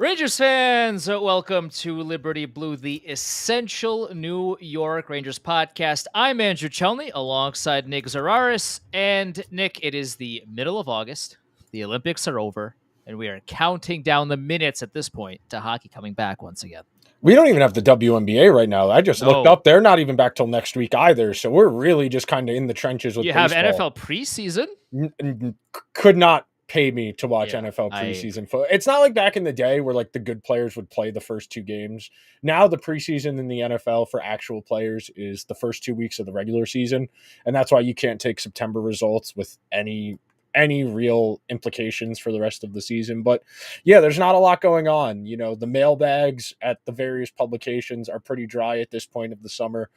Rangers fans, welcome to Liberty Blue, the essential New York Rangers podcast. I'm Andrew Chelney alongside Nick Zararis. And Nick, it is the middle of August. The Olympics are over, and we are counting down the minutes at this point to hockey coming back once again. We don't even have the WNBA right now. I just looked No. up. They're not even back till next week either. So we're really just kind of in the trenches with You have baseball. NFL preseason? Could not pay me to watch Yeah, NFL preseason. It's not like back in the day where like the good players would play the first two games. Now the preseason in the NFL for actual players is the first 2 weeks of the regular season. And that's why you can't take September results with any real implications for the rest of the season. But yeah, there's not a lot going on. You know, the mailbags at the various publications are pretty dry at this point of the summer.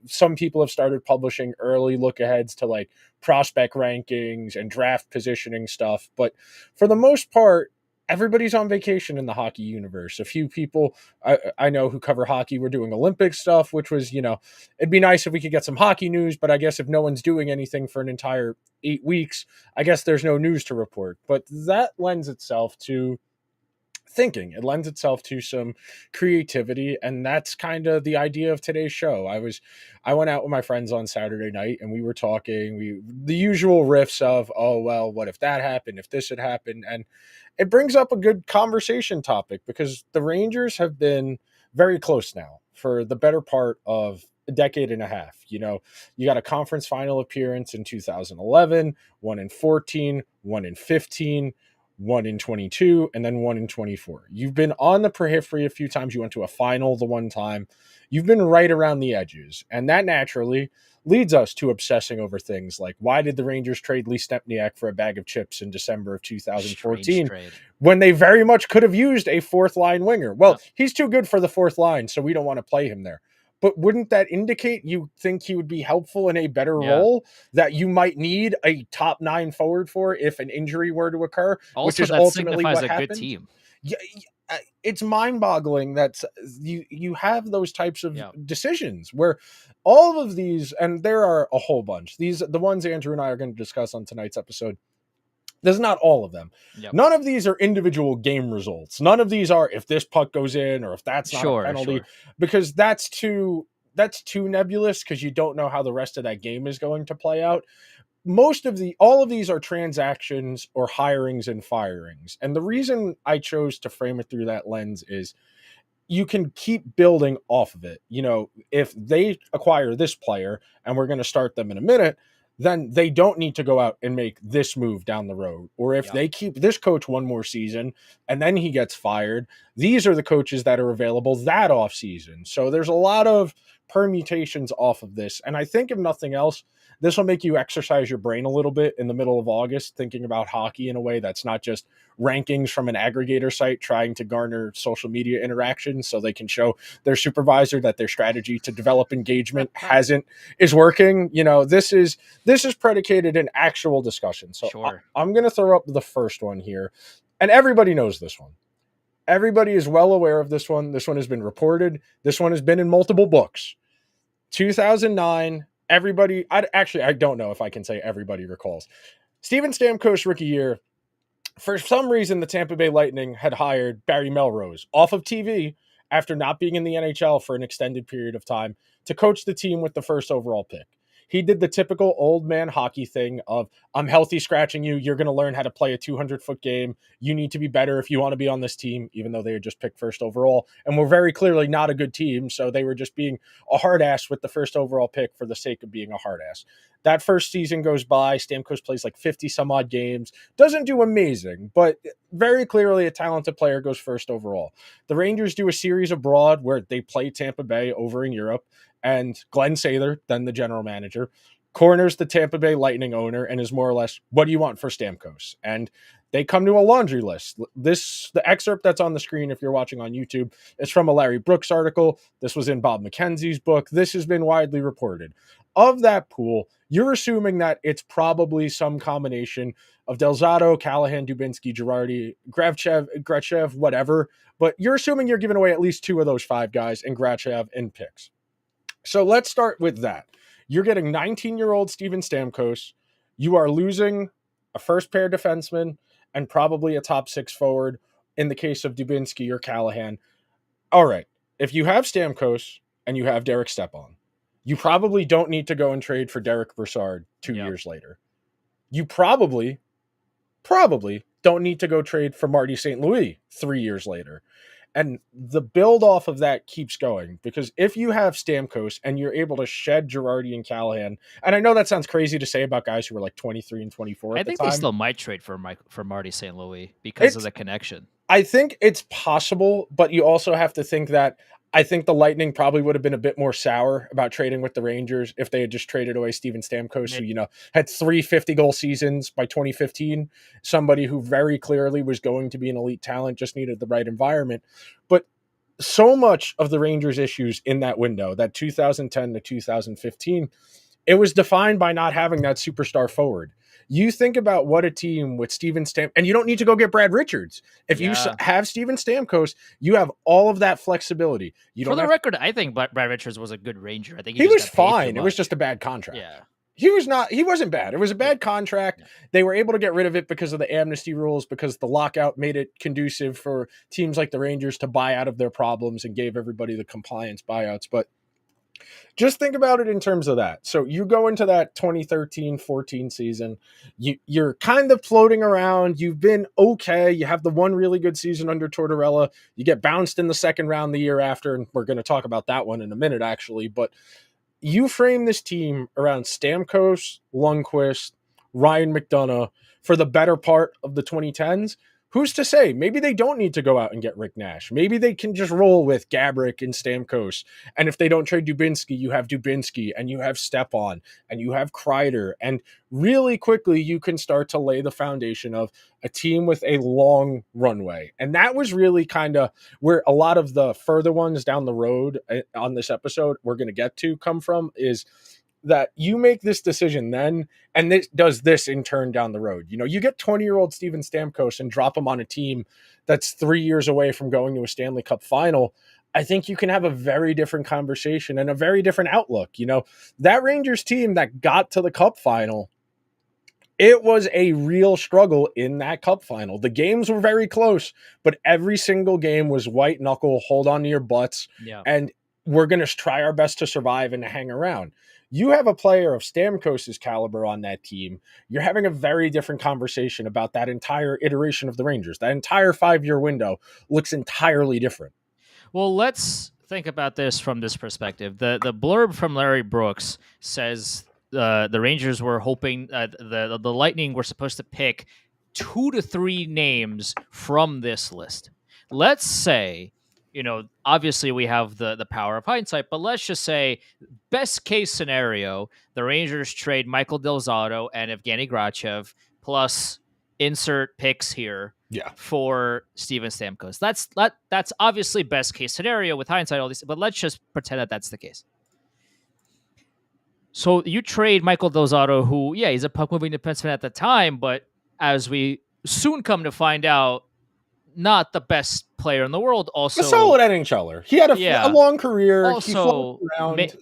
Some people have started publishing early look aheads to like prospect rankings and draft positioning stuff. But for the most part, everybody's on vacation in the hockey universe. A few people I know who cover hockey were doing Olympic stuff, which was, it'd be nice if we could get some hockey news, but I guess if no one's doing anything for an entire 8 weeks, I guess there's no news to report. But that lends itself to thinking. It lends itself to some creativity, and that's kind of the idea of today's show. I went out with my friends on Saturday night, and we were talking the usual riffs of, oh well, what if that happened, if this had happened, and it brings up a good conversation topic because the Rangers have been very close now for the better part of a decade and a half. You got a conference final appearance in 2011, one in 14, one in 15, one in 22, and then one in 24. You've been on the periphery a few times. You went to a final the one time. You've been right around the edges. And that naturally leads us to obsessing over things like, why did the Rangers trade Lee Stempniak for a bag of chips in December of 2014 when they very much could have used a fourth line winger? Well, He's too good for the fourth line, so we don't want to play him there. But wouldn't that indicate you think he would be helpful in a better role that you might need a top 9 forward for if an injury were to occur, also, which is that ultimately signifies what a happened? good team. Yeah, it's mind-boggling that you have those types of decisions where all of these, and there are a whole bunch. The ones Andrew and I are going to discuss on tonight's episode. There's not all of them. Yep. None of these are individual game results. None of these are if this puck goes in or if that's not a penalty, because that's too nebulous because you don't know how the rest of that game is going to play out. All of these are transactions or hirings and firings. And the reason I chose to frame it through that lens is you can keep building off of it. If they acquire this player, and we're going to start them in a minute, then they don't need to go out and make this move down the road. Or if they keep this coach one more season and then he gets fired, these are the coaches that are available that off season. So there's a lot of permutations off of this. And I think if nothing else, this will make you exercise your brain a little bit in the middle of August, thinking about hockey in a way that's not just rankings from an aggregator site trying to garner social media interactions so they can show their supervisor that their strategy to develop engagement is working. This is predicated in actual discussion. So I'm going to throw up the first one here, and everybody knows this one. Everybody is well aware of this one. This one has been reported. This one has been in multiple books. 2009. Everybody, I don't know if I can say everybody recalls. Steven Stamkos rookie year. For some reason, the Tampa Bay Lightning had hired Barry Melrose off of TV after not being in the NHL for an extended period of time to coach the team with the first overall pick. He did the typical old man hockey thing of, I'm healthy scratching you. You're going to learn how to play a 200-foot game. You need to be better if you want to be on this team, even though they had just picked first overall. And were very clearly not a good team, so they were just being a hard ass with the first overall pick for the sake of being a hard ass. That first season goes by. Stamkos plays like 50 some odd games. Doesn't do amazing, but very clearly a talented player, goes first overall. The Rangers do a series abroad where they play Tampa Bay over in Europe. And Glenn Sather, then the general manager, corners the Tampa Bay Lightning owner and is more or less, what do you want for Stamkos? And they come to a laundry list. The excerpt that's on the screen, if you're watching on YouTube, is from a Larry Brooks article. This was in Bob McKenzie's book. This has been widely reported. Of that pool, you're assuming that it's probably some combination of Delzato, Callahan, Dubinsky, Girardi, Grachev, whatever. But you're assuming you're giving away at least 2 of those 5 guys in Grachev in picks. So let's start with that. You're getting 19-year-old Steven Stamkos. You are losing a first-pair defenseman and probably a top 6 forward. in the case of Dubinsky or Callahan, all right, if you have Stamkos and you have Derek Stepan, you probably don't need to go and trade for Derek Brassard 2 years later. You probably don't need to go trade for Marty St. Louis 3 years later. And the build off of that keeps going, because if you have Stamkos and you're able to shed Girardi and Callahan, and I know that sounds crazy to say about guys who were like 23 and 24 at the time. I think they still might trade for Marty St. Louis because of the connection. I think it's possible, but you also have to think that I think the Lightning probably would have been a bit more sour about trading with the Rangers if they had just traded away Steven Stamkos, who, had 3 50-goal seasons by 2015, somebody who very clearly was going to be an elite talent, just needed the right environment. But so much of the Rangers' issues in that window, that 2010 to 2015, it was defined by not having that superstar forward. You think about what a team with Steven Stamkos, and you don't need to go get Brad Richards. If you have Steven Stamkos, you have all of that flexibility. For the record, I think Brad Richards was a good Ranger. I think he was fine. It was just a bad contract. Yeah. He wasn't bad. It was a bad contract. Yeah. They were able to get rid of it because of the amnesty rules, because the lockout made it conducive for teams like the Rangers to buy out of their problems and gave everybody the compliance buyouts. But just think about it in terms of that. So you go into that 2013-14 season, you're kind of floating around. You've been okay. You have the one really good season under Tortorella. You get bounced in the second round the year after, and we're going to talk about that one in a minute, actually. But you frame this team around Stamkos, Lundqvist, Ryan McDonough for the better part of the 2010s. Who's to say? Maybe they don't need to go out and get Rick Nash. Maybe they can just roll with Gaborik and Stamkos. And if they don't trade Dubinsky, you have Dubinsky and you have Stepan and you have Kreider. And really quickly, you can start to lay the foundation of a team with a long runway. And that was really kind of where a lot of the further ones down the road on this episode we're going to get to come from, is that you make this decision then, and this does this in turn down the road. You get 20-year-old Steven Stamkos and drop him on a team that's 3 years away from going to a Stanley Cup final. I think you can have a very different conversation and a very different outlook. That Rangers team that got to the Cup final, it was a real struggle in that Cup final. The games were very close, but every single game was white knuckle, hold on to your butts, and we're going to try our best to survive and to hang around. You have a player of Stamkos' caliber on that team. You're having a very different conversation about that entire iteration of the Rangers. That entire 5-year window looks entirely different. Well, let's think about this from this perspective. The blurb from Larry Brooks says the Rangers were hoping the Lightning were supposed to pick 2 to 3 names from this list. Let's say, obviously we have the power of hindsight, but let's just say best case scenario, the Rangers trade Michael Del Zotto and Evgeny Grachev plus insert picks here for Steven Stamkos. That's obviously best case scenario with hindsight, all these, but let's just pretend that that's the case. So you trade Michael Del Zotto, who, he's a puck-moving defenseman at the time, but as we soon come to find out, not the best player in the world. Also, a solid NHLer. He had a long career. Also,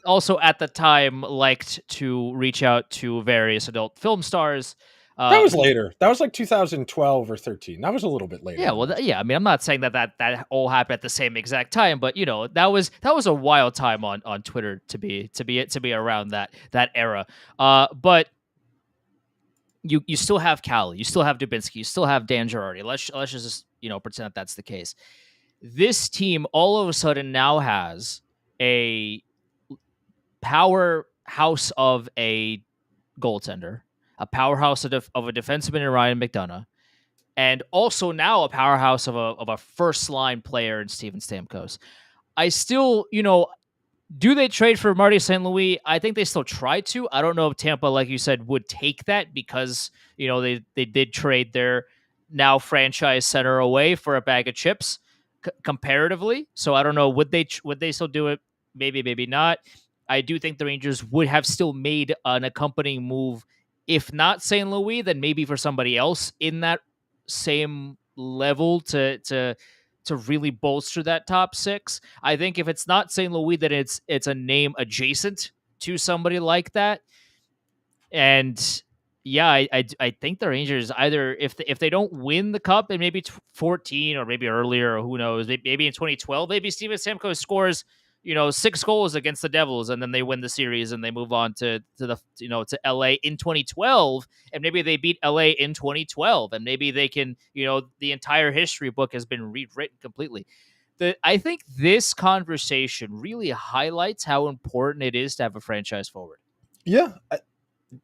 also at the time, liked to reach out to various adult film stars. That was later. That was like 2012 or 13. That was a little bit later. Yeah, well, I mean, I'm not saying that all happened at the same exact time, but that was a wild time on Twitter to be around that era. But you still have Cali, you still have Dubinsky, you still have Dan Girardi. Let's just pretend that that's the case. This team all of a sudden now has a powerhouse of a goaltender, a powerhouse of a defenseman in Ryan McDonough, and also now a powerhouse of a first line player in Steven Stamkos. I still, do they trade for Marty St. Louis? I think they still try to. I don't know if Tampa, like you said, would take that because, they did trade their now franchise center away for a bag of chips comparatively. So I don't know. Would they still do it? Maybe, maybe not. I do think the Rangers would have still made an accompanying move. If not St. Louis, then maybe for somebody else in that same level to really bolster that top 6. I think if it's not St. Louis, then it's a name adjacent to somebody like that. And Yeah, I think the Rangers either if they don't win the cup in maybe 14 or maybe earlier, or who knows, maybe in 2012, maybe Steven Stamkos scores 6 goals against the Devils, and then they win the series and they move on to the to LA in 2012, and maybe they beat LA in 2012, and maybe they can the entire history book has been rewritten completely. I think this conversation really highlights how important it is to have a franchise forward. Yeah,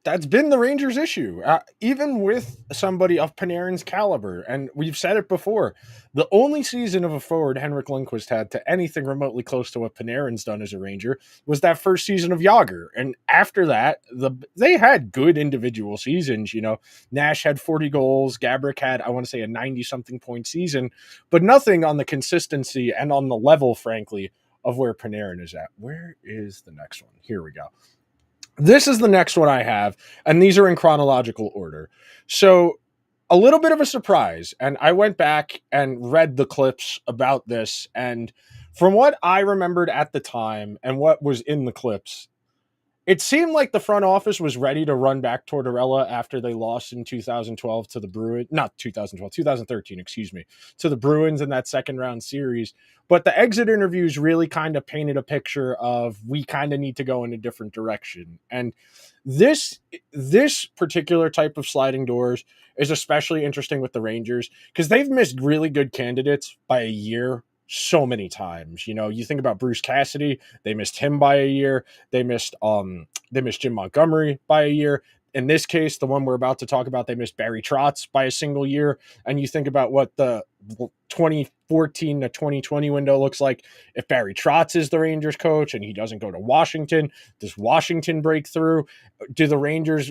that's been the Rangers' issue, even with somebody of Panarin's caliber. And we've said it before. The only season of a forward Henrik Lundqvist had to anything remotely close to what Panarin's done as a Ranger was that first season of Jágr. And after that, they had good individual seasons. Nash had 40 goals. Gabrick had, I want to say, a 90-something point season, but nothing on the consistency and on the level, frankly, of where Panarin is at. Where is the next one? Here we go. This is the next one I have, and these are in chronological order. So, a little bit of a surprise, and I went back and read the clips about this, and from what I remembered at the time and what was in the clips, it seemed like the front office was ready to run back Tortorella after they lost in 2012 to the Bruins, not 2012, 2013, excuse me, to the Bruins in that second round series. But the exit interviews really kind of painted a picture of we kind of need to go in a different direction. And this particular type of sliding doors is especially interesting with the Rangers because they've missed really good candidates by a year so many times. You think about Bruce Cassidy, they missed him by a year. They missed Jim Montgomery by a year. In this case, the one we're about to talk about, they missed Barry Trotz by a single year. And you think about what the 2014 to 2020 window looks like. If Barry Trotz is the Rangers coach and he doesn't go to Washington, does Washington break through? Do the Rangers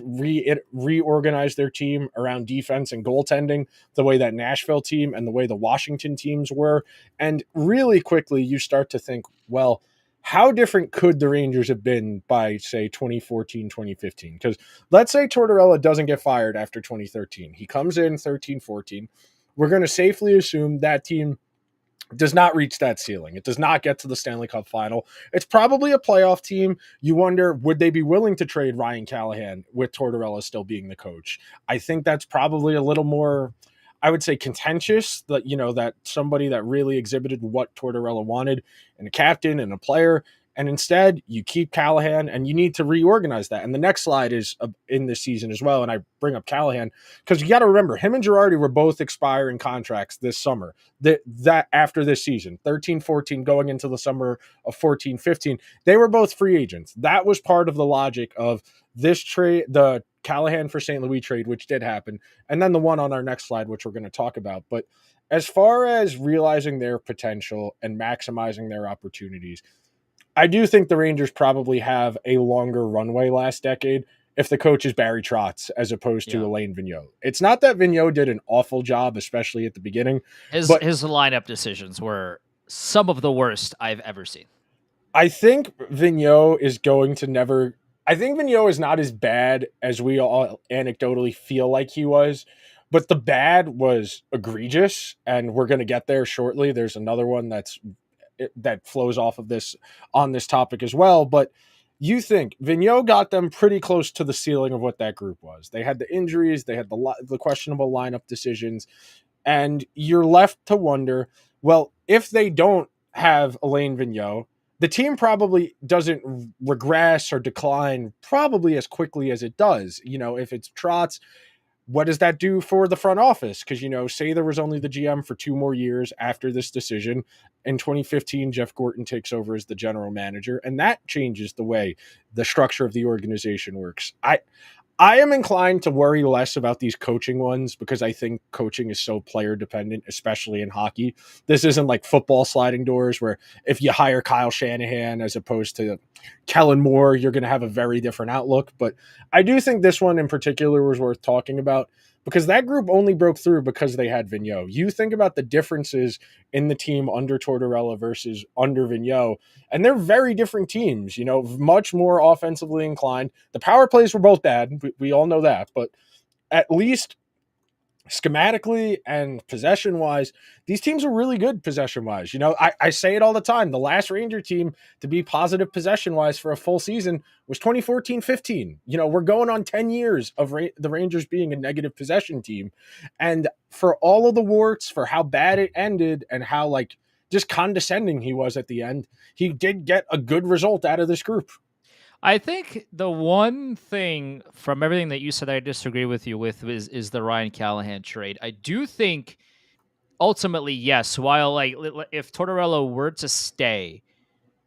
reorganize their team around defense and goaltending the way that Nashville team and the way the Washington teams were? And really quickly, you start to think, well, how different could the Rangers have been by, say, 2014, 2015? Because let's say Tortorella doesn't get fired after 2013. He comes in 13, 14. We're going to safely assume that team does not reach that ceiling. It does not get to the Stanley Cup final. It's probably a playoff team. You wonder, would they be willing to trade Ryan Callahan with Tortorella still being the coach? I think that's probably a little more, I would say, contentious, that somebody that really exhibited what Tortorella wanted and a captain and a player. And instead, you keep Callahan, and you need to reorganize that. And the next slide is in this season as well. And I bring up Callahan because you got to remember, him and Girardi were both expiring contracts this summer. That after this season, 13-14 going into the summer of 14-15, they were both free agents. That was part of the logic of this trade, the Callahan for St. Louis trade, which did happen, and then the one on our next slide, which we're going to talk about. But as far as realizing their potential and maximizing their opportunities, I do think the Rangers probably have a longer runway last decade if the coach is Barry Trotz as opposed to Alain Vigneault. It's not that Vigneault did an awful job, especially at the beginning. His lineup decisions were some of the worst I've ever seen. I think Vigneault is going to never... I think Vigneault is not as bad as we all anecdotally feel like he was, but the bad was egregious, and we're going to get there shortly. There's another one that flows off of this on this topic as well. But you think Vigneault got them pretty close to the ceiling of what that group was. They had the injuries, they had the questionable lineup decisions, and you're left to wonder, well, if they don't have Alain Vigneault, the team probably doesn't regress or decline probably as quickly as it does. If it's Trotz, what does that do for the front office? Because, say there was only the GM for 2 more years after this decision. In 2015, Jeff Gorton takes over as the general manager, and that changes the way the structure of the organization works. I am inclined to worry less about these coaching ones because I think coaching is so player dependent, especially in hockey. This isn't like football sliding doors where if you hire Kyle Shanahan as opposed to Kellen Moore, you're going to have a very different outlook. But I do think this one in particular was worth talking about because that group only broke through because they had Vigneault. You think about the differences in the team under Tortorella versus under Vigneault, and they're very different teams, much more offensively inclined. The power plays were both bad. We all know that, but at least schematically and possession wise, these teams are really good possession wise. I say it all the time. The last Ranger team to be positive possession wise for a full season was 2014-15. We're going on 10 years of the Rangers being a negative possession team. And for all of the warts, for how bad it ended and how like just condescending he was at the end, he did get a good result out of this group. I think the one thing from everything that you said I disagree with you with is the Ryan Callahan trade. I do think ultimately, yes, while like if Tortorella were to stay,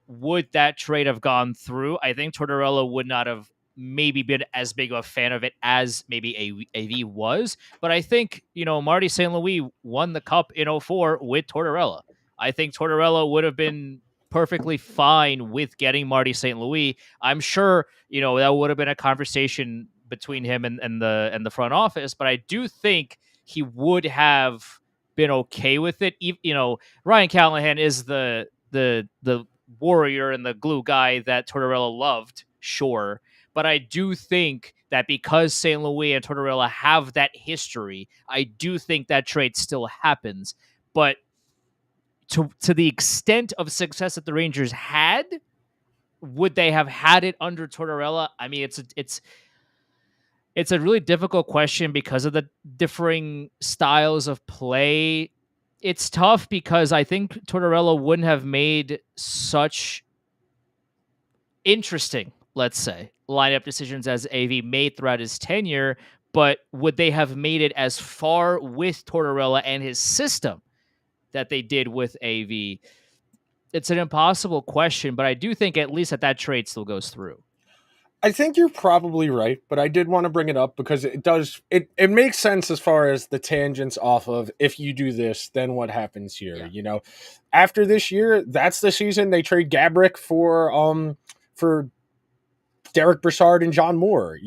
would that trade have gone through? I think Tortorella would not have maybe been as big of a fan of it as maybe AV was. But I think, Marty St. Louis won the cup in 04 with Tortorella. I think Tortorella would have been perfectly fine with getting Marty St. Louis. I'm sure, that would have been a conversation between him and the front office, but I do think he would have been okay with it. Ryan Callahan is the warrior and the glue guy that Tortorella loved, sure. But I do think that because St. Louis and Tortorella have that history, I do think that trade still happens. But to the extent of success that the Rangers had, would they have had it under Tortorella? I mean, it's a really difficult question because of the differing styles of play. It's tough because I think Tortorella wouldn't have made such interesting, let's say, lineup decisions as AV made throughout his tenure, but would they have made it as far with Tortorella and his system that they did with AV? It's an impossible question, but I do think at least that trade still goes through. I think you're probably right, but I did want to bring it up because it makes sense as far as the tangents off of if you do this, then what happens here. Yeah. After this year, that's the season they trade Gabrick for Derek Brassard and John Moore.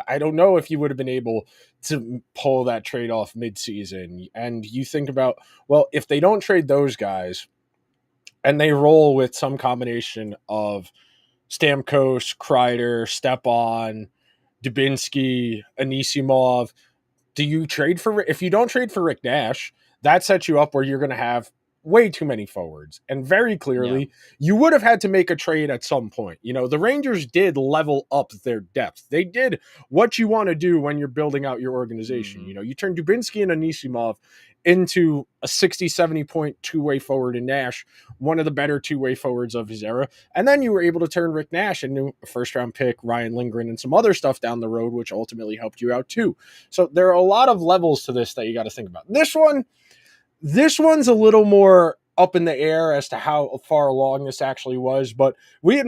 I don't know if you would have been able to pull that trade off midseason. And you think about, well, if they don't trade those guys and they roll with some combination of Stamkos, Kreider, Stepan, Dubinsky, Anisimov. Do you trade for, if you don't trade for Rick Nash, that sets you up where you're going to have way too many forwards. And very clearly, you would have had to make a trade at some point. The Rangers did level up their depth. They did what you want to do when you're building out your organization. Mm-hmm. You turn Dubinsky and Anisimov into a 60, 70 point two-way forward in Nash, one of the better two-way forwards of his era. And then you were able to turn Rick Nash into a first-round pick, Ryan Lindgren, and some other stuff down the road, which ultimately helped you out too. So there are a lot of levels to this that you got to think about. This one's a little more up in the air as to how far along this actually was, but I'd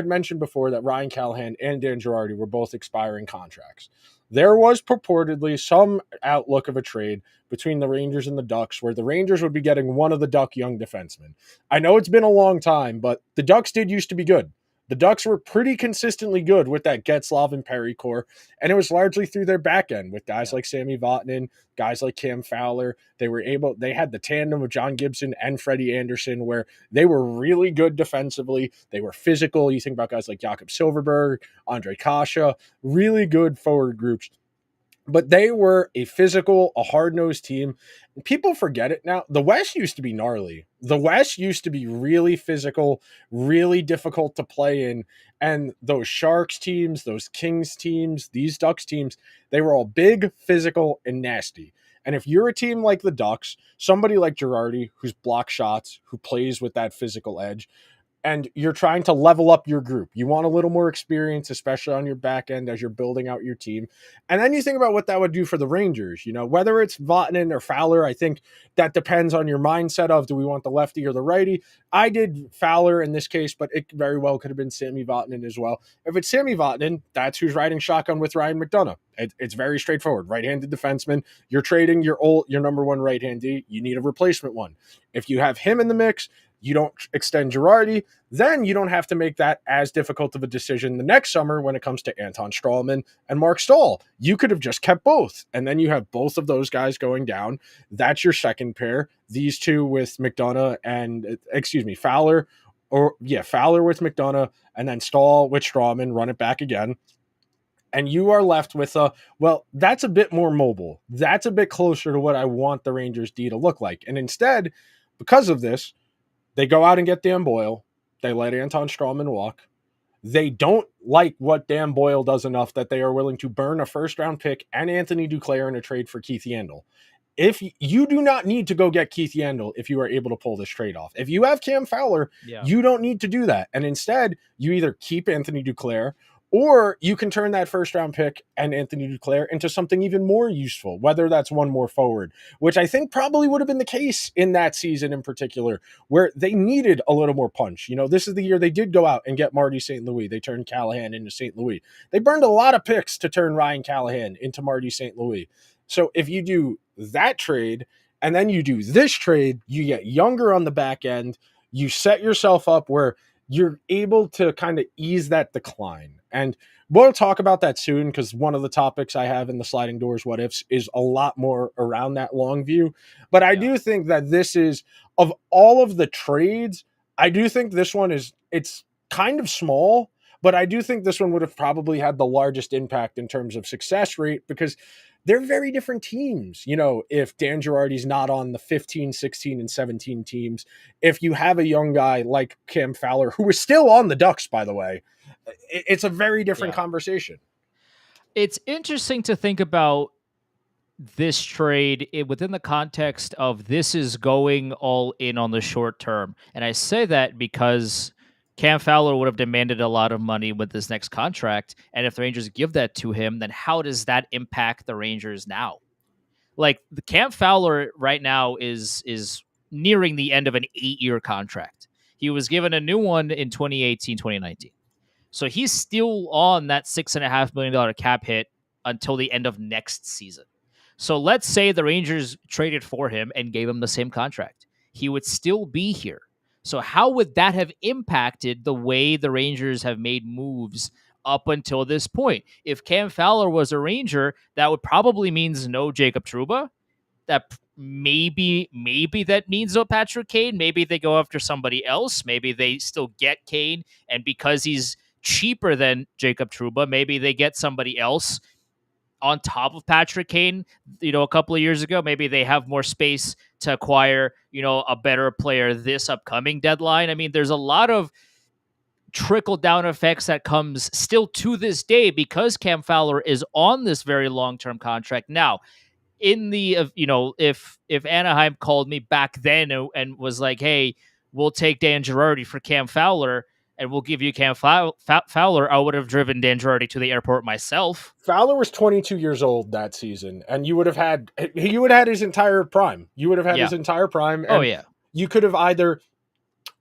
mentioned before that Ryan Callahan and Dan Girardi were both expiring contracts. There was purportedly some outlook of a trade between the Rangers and the Ducks where the Rangers would be getting one of the Duck young defensemen. I know it's been a long time, but the Ducks did used to be good. The Ducks were pretty consistently good with that Getzlaf and Perry core, and it was largely through their back end with guys like Sammy Vatanen, guys like Cam Fowler. They had the tandem of John Gibson and Freddie Anderson where they were really good defensively. They were physical. You think about guys like Jakob Silverberg, Andre Kasha, really good forward groups. But they were a physical, a hard-nosed team. People forget it now. The West used to be gnarly. The West used to be really physical, really difficult to play in. And those Sharks teams, those Kings teams, these Ducks teams, they were all big, physical, and nasty. And if you're a team like the Ducks, somebody like Girardi, who's block shots, who plays with that physical edge, and you're trying to level up your group. You want a little more experience, especially on your back end as you're building out your team. And then you think about what that would do for the Rangers, whether it's Vatanen or Fowler. I think that depends on your mindset of, do we want the lefty or the righty? I did Fowler in this case, but it very well could have been Sammy Vatanen as well. If it's Sammy Vatanen, that's who's riding shotgun with Ryan McDonough. It's very straightforward. Right-handed defenseman. You're trading your number one right-handed. You need a replacement one. If you have him in the mix, you don't extend Girardi, then you don't have to make that as difficult of a decision the next summer when it comes to Anton Strawman and Mark Stahl. You could have just kept both, and then you have both of those guys going down. That's your second pair. These two with McDonough and, Fowler with McDonough, and then Stahl with Strawman, run it back again. And you are left with well, that's a bit more mobile. That's a bit closer to what I want the Rangers D to look like. And instead, because of this, they go out and get Dan Boyle. They let Anton Strawman walk. They don't like what Dan Boyle does enough that they are willing to burn a first round pick and Anthony Duclair in a trade for Keith Yandel. If you do not need to go get Keith Yandel if you are able to pull this trade off. If you have Cam Fowler, you don't need to do that. And instead, you either keep Anthony Duclair or you can turn that first round pick and Anthony Duclair into something even more useful, whether that's one more forward, which I think probably would have been the case in that season in particular, where they needed a little more punch. You know, this is the year they did go out and get Marty St. Louis. They turned Callahan into St. Louis. They burned a lot of picks to turn Ryan Callahan into Marty St. Louis. So if you do that trade and then you do this trade, you get younger on the back end. You set yourself up where you're able to kind of ease that decline. And we'll talk about that soon because one of the topics I have in the sliding doors what ifs is a lot more around that long view. But I do think that this is, of all of the trades, I do think this one it's kind of small, but I do think this one would have probably had the largest impact in terms of success rate because they're very different teams. You know, if Dan Girardi's not on the 15, 16, and 17 teams, if you have a young guy like Cam Fowler, who is still on the Ducks, by the way, it's a very different conversation. It's interesting to think about this trade within the context of this is going all in on the short term. And I say that because Cam Fowler would have demanded a lot of money with this next contract. And if the Rangers give that to him, then how does that impact the Rangers now? Like the Cam Fowler right now is nearing the end of an 8-year contract. He was given a new one in 2018, 2019. So he's still on that $6.5 million cap hit until the end of next season. So let's say the Rangers traded for him and gave him the same contract. He would still be here. So how would that have impacted the way the Rangers have made moves up until this point? If Cam Fowler was a Ranger, that would probably means no Jacob Trouba. That maybe that means no Patrick Kane. Maybe they go after somebody else. Maybe they still get Kane, and because he's cheaper than Jacob Trouba, maybe they get somebody else on top of Patrick Kane, you know, a couple of years ago. Maybe they have more space to acquire, you know, a better player this upcoming deadline. I mean, there's a lot of trickle down effects that comes still to this day because Cam Fowler is on this very long-term contract. Now, in the, you know, if Anaheim called me back then and was like, hey, we'll take Dan Girardi for Cam Fowler, and we'll give you Cam Fowler, I would have driven Dan Girardi to the airport myself. Fowler was 22 years old that season, and you would have had his entire prime. You would have had his entire prime. And you could have either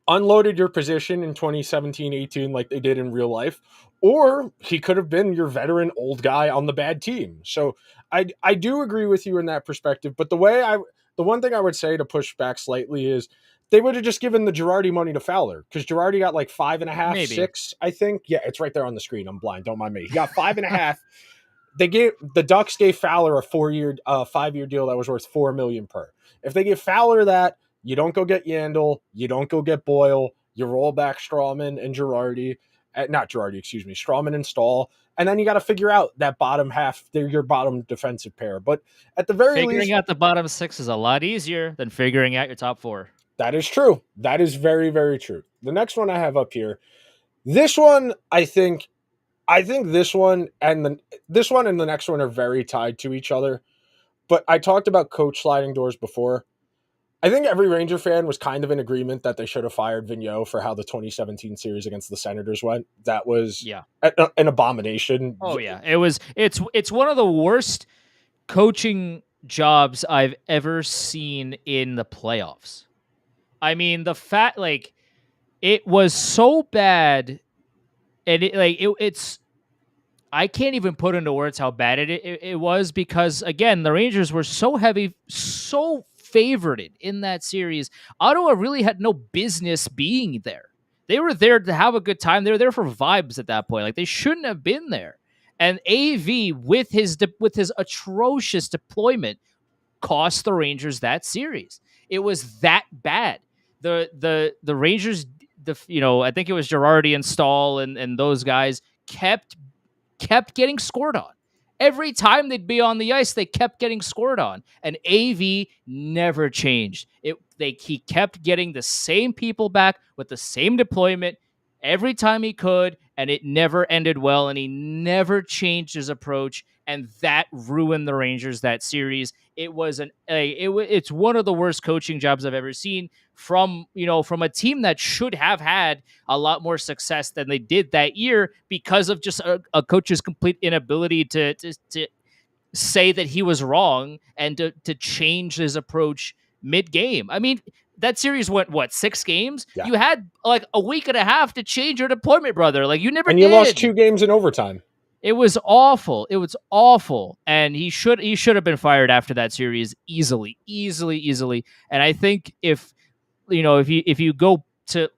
unloaded your position in 2017-18 like they did in real life, or he could have been your veteran old guy on the bad team. So I do agree with you in that perspective. But the one thing I would say to push back slightly is they would have just given the Girardi money to Fowler because Girardi got like 5.5, 6, I think. Yeah, it's right there on the screen. I'm blind. Don't mind me. He got 5.5. The Ducks gave Fowler a 5-year deal that was worth $4 million per. If they give Fowler that, you don't go get Yandel, you don't go get Boyle, you roll back Strawman and Girardi, Strawman and Stahl, and then you got to figure out that bottom half. They're your bottom defensive pair. But at the very least, figuring out the bottom 6 is a lot easier than figuring out your top 4. That is true. That is very, very true. The next one I have up here, this one, I think this one and the next one are very tied to each other. But I talked about coach sliding doors before. I think every Ranger fan was kind of in agreement that they should have fired Vigneault for how the 2017 series against the Senators went. That was an abomination. Oh yeah, it's one of the worst coaching jobs I've ever seen in the playoffs. I mean, it was so bad, and it's I can't even put into words how bad it was because again, the Rangers were so favorited in that series. Ottawa really had no business being there. They were there to have a good time. They were there for vibes at that point. Like they shouldn't have been there. And AV with his atrocious deployment cost the Rangers that series. It was that bad. The Rangers, I think it was Girardi and Stahl and those guys kept kept getting scored on. Every time they'd be on the ice, they kept getting scored on. And AV never changed. He kept getting the same people back with the same deployment every time he could, and it never ended well, and he never changed his approach, and that ruined the Rangers that series. It's one of the worst coaching jobs I've ever seen from a team that should have had a lot more success than they did that year because of just a coach's complete inability to say that he was wrong and to change his approach mid-game. I mean, that series went, 6 games? Yeah. You had like a week and a half to change your deployment, brother. Like, you never did. And you lost 2 games in overtime. It was awful. It was awful. And he should have been fired after that series easily. And I think if you go to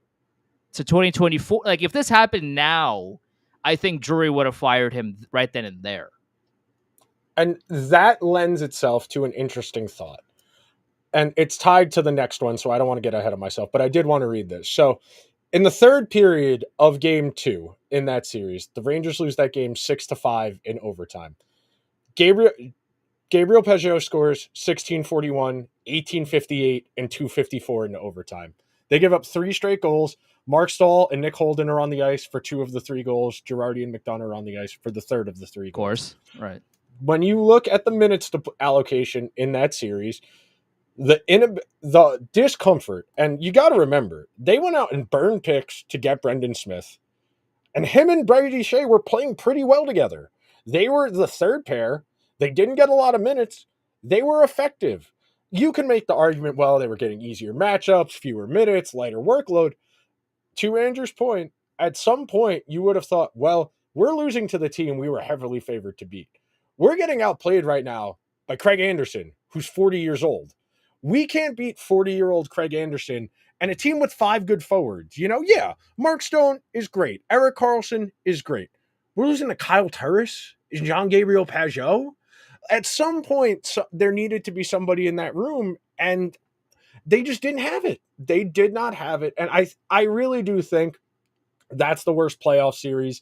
2024, like, if this happened now, I think Drury would have fired him right then and there. And that lends itself to an interesting thought. And it's tied to the next one, so I don't want to get ahead of myself, but I did want to read this. So, in the third period of game 2 in that series, the Rangers lose that game 6-5 in overtime. Gabriel Pageau scores 1641, 1858, and 254 in overtime. They give up 3 straight goals. Mark Stahl and Nick Holden are on the ice for 2 of the 3 goals. Girardi and McDonough are on the ice for the third of the 3 goals. Of course, right. When you look at the minutes allocation in that series, the discomfort, and you got to remember, they went out and burned picks to get Brendan Smith, and him and Brady Shea were playing pretty well together. They were the third pair. They didn't get a lot of minutes. They were effective. You can make the argument, well, they were getting easier matchups, fewer minutes, lighter workload. To Andrew's point, at some point, you would have thought, well, we're losing to the team we were heavily favored to beat. We're getting outplayed right now by Craig Anderson, who's 40 years old. We can't beat 40-year-old Craig Anderson and a team with 5 good forwards. Yeah, Mark Stone is great. Erik Karlsson is great. We're losing to Kyle Turris and Jean-Gabriel Pageau. At some point, there needed to be somebody in that room, and they just didn't have it. They did not have it. And I really do think that's the worst playoff series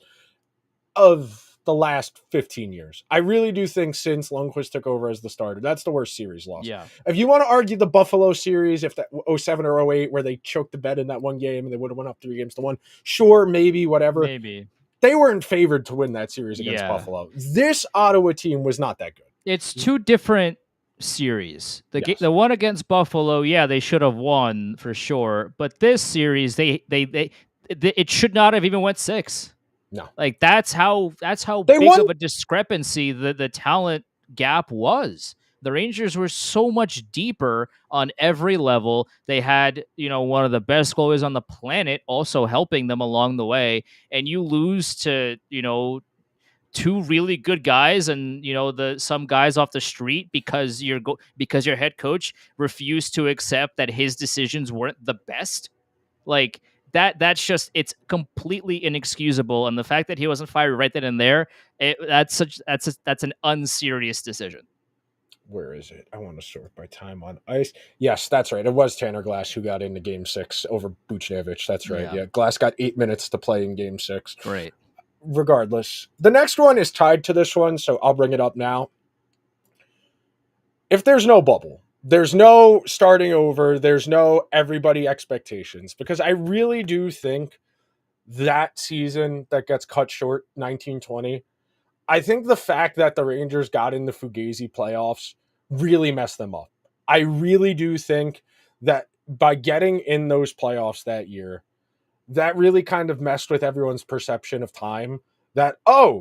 of the last 15 years. I really do think since Lundqvist took over as the starter, that's the worst series loss. Yeah. If you want to argue the Buffalo series, if that 07 or 08 where they choked the bed in that one game and they would have went up 3-1, sure, maybe, whatever. Maybe. They weren't favored to win that series against Buffalo. This Ottawa team was not that good. It's 2 different series. The one against Buffalo, they should have won for sure. But this series, it should not have even went 6. No, like that's how big of a discrepancy the talent gap was. The Rangers were so much deeper on every level. They had one of the best goalies on the planet also helping them along the way, and you lose to 2 really good guys and some guys off the street because your head coach refused to accept that his decisions weren't the best. Like that's just, it's completely inexcusable, and the fact that he wasn't fired right then and there, that's an unserious decision. Where is it? I want to sort by time on ice. Yes, that's right. It was Tanner Glass who got into Game 6 over Buchnevich. That's right. Yeah, Glass got 8 minutes to play in Game 6. Great. Regardless, the next one is tied to this one, so I'll bring it up now. If there's no bubble, there's no starting over, there's no everybody expectations, because I really do think that season that gets cut short, 1920, I think the fact that the Rangers got in the Fugazi playoffs really messed them up. I really do think that by getting in those playoffs that year, that really kind of messed with everyone's perception of time. That,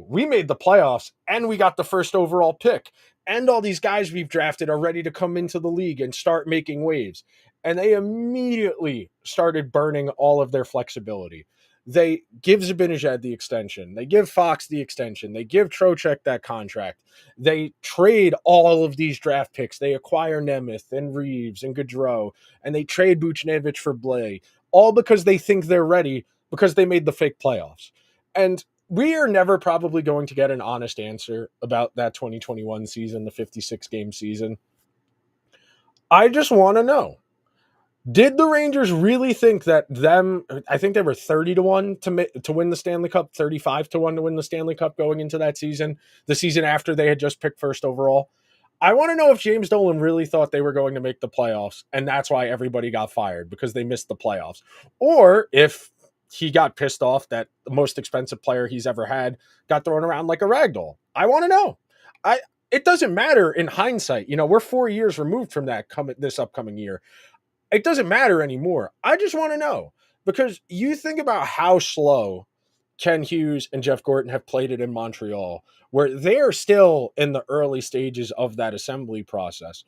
we made the playoffs and we got the first overall pick, and all these guys we've drafted are ready to come into the league and start making waves. And they immediately started burning all of their flexibility. They give Zibanejad the extension. They give Fox the extension. They give Trocheck that contract. They trade all of these draft picks. They acquire Nemeth and Reeves and Gaudreau, and they trade Buchnevich for Blais, all because they think they're ready because they made the fake playoffs. And we are never probably going to get an honest answer about that 2021 season, the 56-game season. I just want to know, Did the Rangers really think that I think they were 30-1 to win the Stanley Cup, 35-1 to win the Stanley Cup going into that season, the season after they had just picked first overall? I want to know if James Dolan really thought they were going to make the playoffs, and that's why everybody got fired, because they missed the playoffs. Or if he got pissed off that the most expensive player he's ever had got thrown around like a ragdoll. I want to know. It doesn't matter in hindsight. We're 4 years removed from that this upcoming year. It doesn't matter anymore. I just want to know, because you think about how slow Ken Hughes and Jeff Gorton have played it in Montreal, where they are still in the early stages of that assembly process.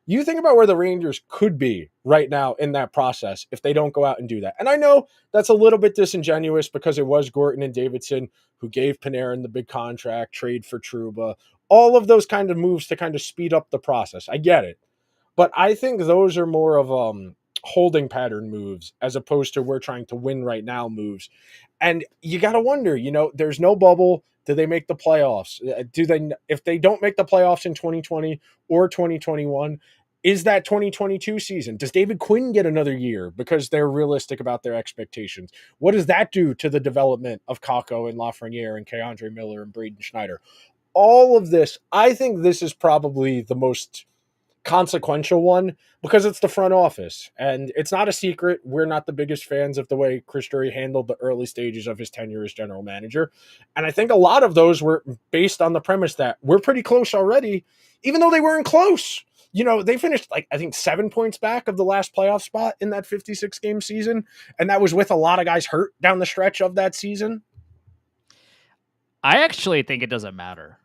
You think about where the Rangers could be right now in that process if they don't go out and do that. And I know that's a little bit disingenuous, because it was Gorton and Davidson who gave Panarin the big contract, trade for Trouba, all of those kind of moves to kind of speed up the process. I get it. But I think those are more of holding pattern moves, as opposed to we're trying to win right now moves. And you got to wonder, there's no bubble. Do they make the playoffs? If they don't make the playoffs in 2020 or 2021, is that 2022 season? Does David Quinn get another year because they're realistic about their expectations? What does that do to the development of Kakko and Lafreniere and K'Andre Miller and Braden Schneider? All of this, I think this is probably the most consequential one, because it's the front office, and it's not a secret we're not the biggest fans of the way Chris Drury handled the early stages of his tenure as general manager. And I think a lot of those were based on the premise that we're pretty close already, even though they weren't close. They finished, I think 7 points back of the last playoff spot in that 56 game season, and that was with a lot of guys hurt down the stretch of that season. I actually think it doesn't matter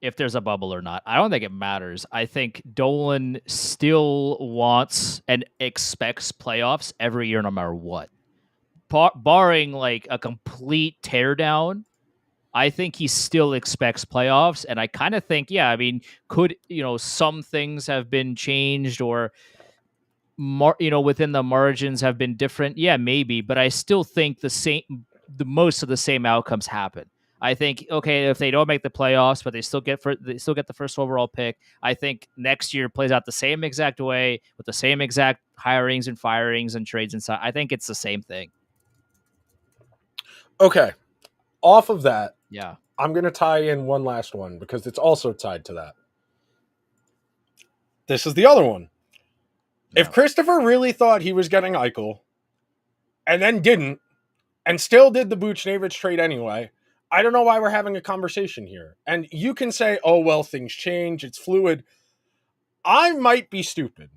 if there's a bubble or not. I don't think it matters. I think Dolan still wants and expects playoffs every year, no matter what. Barring a complete teardown, I think he still expects playoffs. And I kind of think, could, some things have been changed, or within the margins have been different? Yeah, maybe. But I still think most of the same outcomes happen. I think, okay, if they don't make the playoffs, but they still get the first overall pick, I think next year plays out the same exact way, with the same exact hirings and firings and trades and stuff. I think it's the same thing. Okay. Off of that, yeah, I'm going to tie in one last one, because it's also tied to that. This is the other one. Yeah. If Christopher really thought he was getting Eichel and then didn't, and still did the Buchnevich trade anyway, I don't know why we're having a conversation here. And you can say, oh, well, things change, it's fluid. I might be stupid.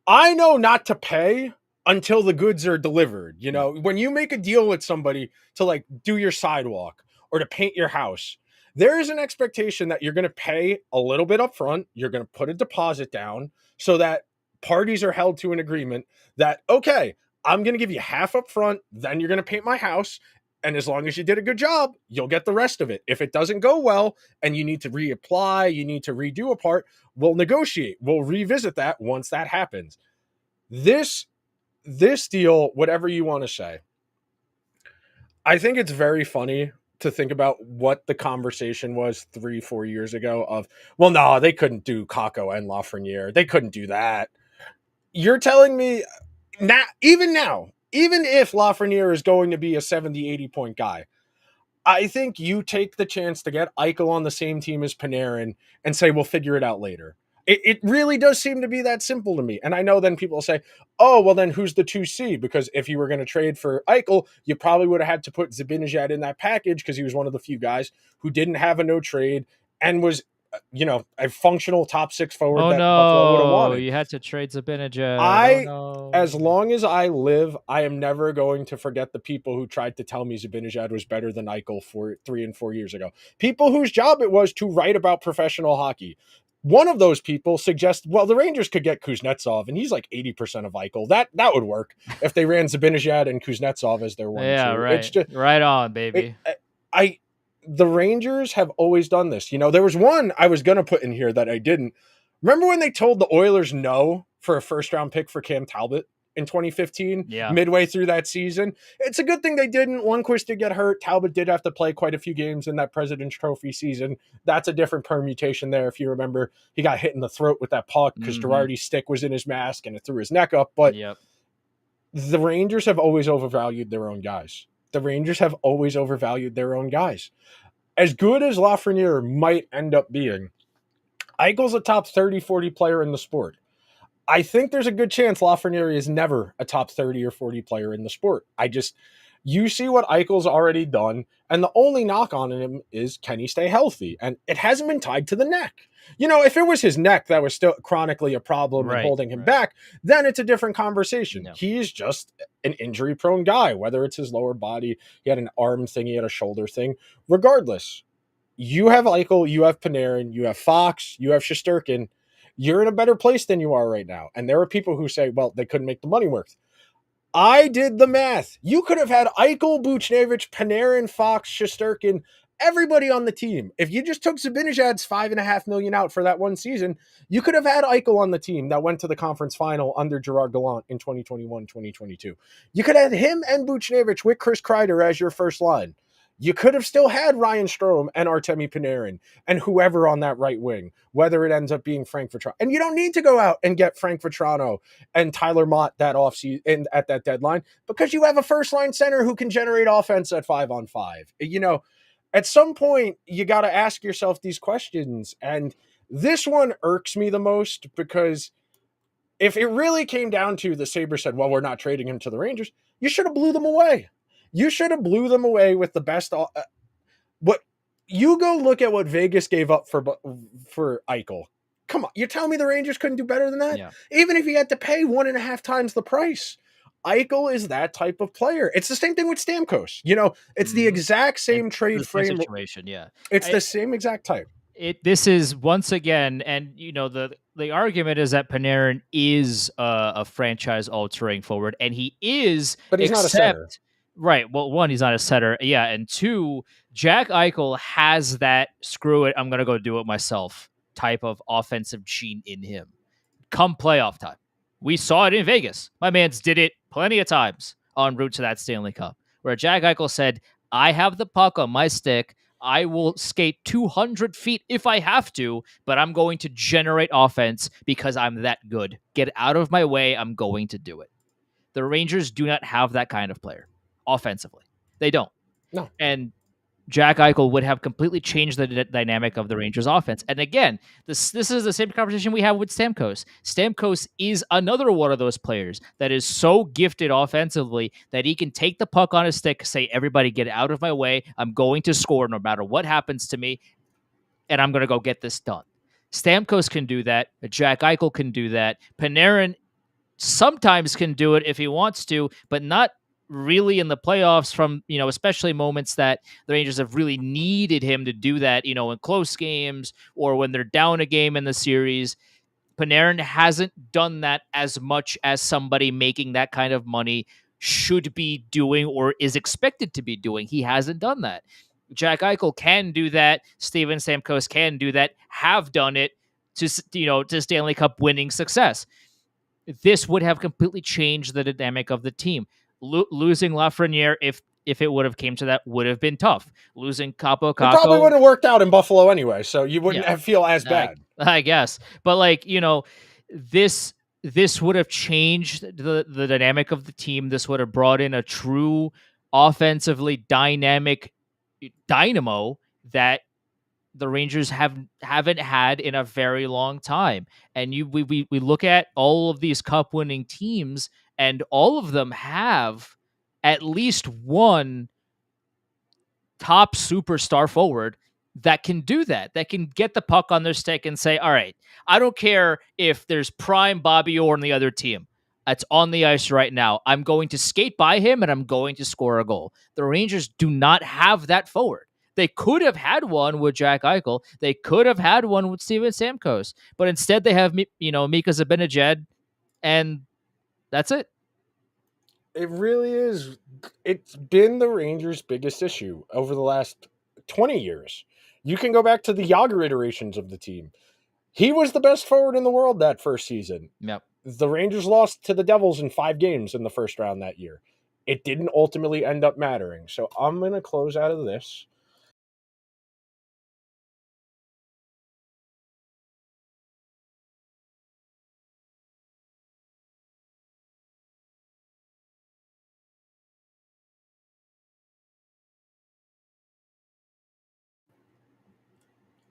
I know not to pay until the goods are delivered. When you make a deal with somebody to do your sidewalk or to paint your house, there is an expectation that you're going to pay a little bit up front. You're going to put a deposit down so that parties are held to an agreement that, okay, I'm going to give you half up front, then you're going to paint my house. And as long as you did a good job, you'll get the rest of it. If it doesn't go well and you need to reapply, you need to redo a part, we'll negotiate. We'll revisit that once that happens. This deal, whatever you want to say, I think it's very funny to think about what the conversation was 3-4 years ago of, well, no, they couldn't do Kakko and Lafreniere. They couldn't do that. You're telling me now, even if Lafreniere is going to be a 70, 80 point guy, I think you take the chance to get Eichel on the same team as Panarin and say, we'll figure it out later. It really does seem to be that simple to me. And I know then people say, oh, well, then who's the 2C? Because if you were going to trade for Eichel, you probably would have had to put Zibanejad in that package, because he was one of the few guys who didn't have a no trade and was, a functional top 6 forward Buffalo would have wanted. You had to trade Zibanejad. As long as I live, I am never going to forget the people who tried to tell me Zibanejad was better than Eichel 3 and 4 years ago. People whose job it was to write about professional hockey. One of those people suggests, well, the Rangers could get Kuznetsov, and he's 80% of Eichel. That would work if they ran Zibanejad and Kuznetsov as their 1-2. Yeah, right. It's just, right on, baby. The Rangers have always done this. There was one I was going to put in here that I didn't. Remember when they told the Oilers no for a first-round pick for Cam Talbot in 2015? Yeah. Midway through that season? It's a good thing they didn't. Lundqvist did get hurt. Talbot did have to play quite a few games in that President's Trophy season. That's a different permutation there. If you remember, he got hit in the throat with that puck because Girardi's stick was in his mask and it threw his neck up. But yep. The Rangers have always overvalued their own guys. The Rangers have always overvalued their own guys. As good as Lafreniere might end up being, Eichel's a top 30, 40 player in the sport. I think there's a good chance Lafreniere is never a top 30 or 40 player in the sport. You see what Eichel's already done, and the only knock on him is, can he stay healthy? And it hasn't been tied to the neck. If it was his neck that was still chronically a problem and holding him back, then it's a different conversation. No. He's just an injury-prone guy, whether it's his lower body, he had an arm thing, he had a shoulder thing. Regardless, you have Eichel, you have Panarin, you have Fox, you have Shesterkin. You're in a better place than you are right now. And there are people who say, well, they couldn't make the money work. I did the math. You could have had Eichel, Buchnevich, Panarin, Fox, Shesterkin, everybody on the team. If you just took Zibanejad's $5.5 million out for that one season, you could have had Eichel on the team that went to the conference final under Gerard Gallant in 2021, 2022. You could have him and Buchnevich with Chris Kreider as your first line. You could have still had Ryan Strome and Artemi Panarin and whoever on that right wing, whether it ends up being Frank Vatrano. And you don't need to go out and get Frank Vatrano and Tyler Mott that offseason at that deadline, because you have a first-line center who can generate offense at 5-on-5. At some point, you got to ask yourself these questions. And this one irks me the most, because if it really came down to the Sabres said, well, we're not trading him to the Rangers, you should have blew them away. You should have blew them away with the best. What you go look at what Vegas gave up for Eichel. Come on, you tell me the Rangers couldn't do better than that? Yeah. Even if you had to pay 1.5 times the price. Eichel is that type of player. It's the same thing with Stamkos. It's the exact same trade frame. Situation, yeah. It's the same exact type. This is once again, and the argument is that Panarin is a franchise altering forward, and he is, but he's not a setter. Right. Well, one, he's not a setter. Yeah. And two, Jack Eichel has that screw it, I'm going to go do it myself type of offensive gene in him. Come playoff time. We saw it in Vegas. My man's did it plenty of times en route to that Stanley Cup, where Jack Eichel said, I have the puck on my stick. I will skate 200 feet if I have to, but I'm going to generate offense because I'm that good. Get out of my way. I'm going to do it. The Rangers do not have that kind of player. Offensively, they don't. No. And Jack Eichel would have completely changed the dynamic of the Rangers offense. And again, this is the same conversation we have with Stamkos. Stamkos is another one of those players that is so gifted offensively that he can take the puck on his stick, say, everybody get out of my way. I'm going to score no matter what happens to me, and I'm going to go get this done. Stamkos can do that. Jack Eichel can do that. Panarin sometimes can do it if he wants to, but not really in the playoffs, from especially moments that the Rangers have really needed him to do that, in close games or when they're down a game in the series. Panarin hasn't done that as much as somebody making that kind of money should be doing or is expected to be doing. He hasn't done that. Jack Eichel can do that. Steven Stamkos can do that, have done it to Stanley Cup winning success. This would have completely changed the dynamic of the team. Losing Lafreniere, if it would have came to that, would have been tough. Losing Capo Caco, it probably wouldn't have worked out in Buffalo anyway, so you wouldn't feel as bad. I guess. But this would have changed the dynamic of the team. This would have brought in a true offensively dynamic dynamo that the Rangers haven't had in a very long time. And we look at all of these cup winning teams, and all of them have at least one top superstar forward that can do that can get the puck on their stick and say, all right, I don't care if there's prime Bobby Orr on the other team. It's on the ice right now. I'm going to skate by him and I'm going to score a goal. The Rangers do not have that forward. They could have had one with Jack Eichel. They could have had one with Steven Stamkos. But instead they have, Mika Zibanejad, and that's it. It really is. It's been the Rangers' biggest issue over the last 20 years. You can go back to the Jágr iterations of the team. He was the best forward in the world that first season. Yep. The Rangers lost to the Devils in 5 games in the first round that year. It didn't ultimately end up mattering. So I'm going to close out of this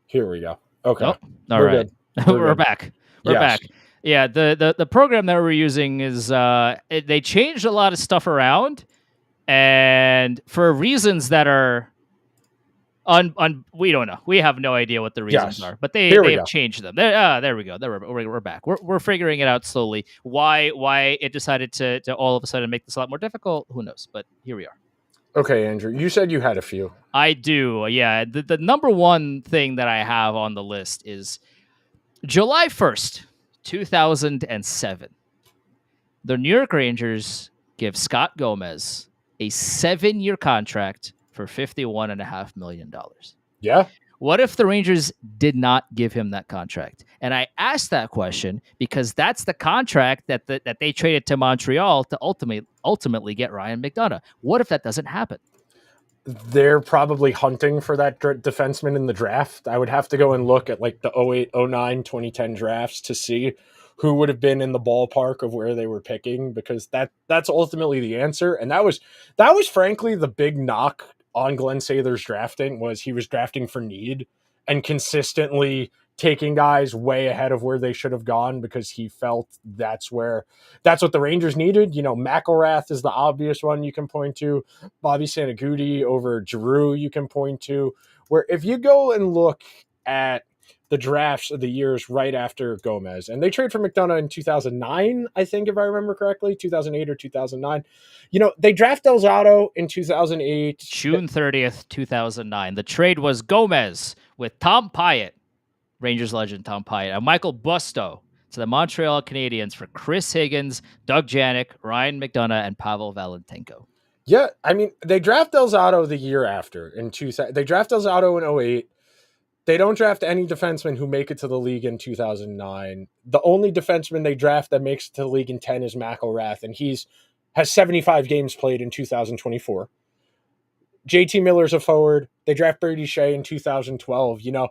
Here we go. Okay. Nope. All We're right. good. We're We're good. back. We're Yes. back. Yeah, the program that we're using is they changed a lot of stuff around, and for reasons that are we don't know. We have no idea what the reasons are, but they we have go. changed them. There we go. We're back. We're figuring it out slowly. Why it decided to all of a sudden make this a lot more difficult? Who knows? But here we are. Okay, Andrew. You said you had a few. I do. Yeah. The number one thing that I have on the list is July 1st, 2007. The New York Rangers give Scott Gomez a 7-year contract for $51.5 million. Yeah. What if the Rangers did not give him that contract? And I asked that question because that's the contract that they traded to Montreal to ultimately get Ryan McDonagh. What if that doesn't happen? They're probably hunting for that defenseman in the draft. I would have to go and look at like the 08, 09, 2010 drafts to see who would have been in the ballpark of where they were picking, because that's ultimately the answer. And that was frankly the big knock on Glenn Sather's drafting, was he was drafting for need and consistently taking guys way ahead of where they should have gone, because he felt that's what the Rangers needed. You know, McElrath is the obvious one you can point to. Bobby Santagutti over Giroux you can point to. Where if you go and look at the drafts of the years right after Gomez, and they trade for McDonagh in 2009, I think, if I remember correctly, 2008 or 2009. You know, they draft Delzato in 2008. June 30th, 2009. The trade was Gomez with Tom Pyatt, Rangers legend Tom Pyatt, and Michael Busto to the Montreal Canadiens for Chris Higgins, Doug Janik, Ryan McDonagh, and Pavel Valentenko. Yeah, I mean, they draft Delzato the year after in 2000. They draft Delzato in 08. They don't draft any defensemen who make it to the league in 2009. The only defenseman they draft that makes it to the league in 10 is McElrath, and has 75 games played in 2024. JT Miller's a forward. They draft Brady Shea in 2012. You know,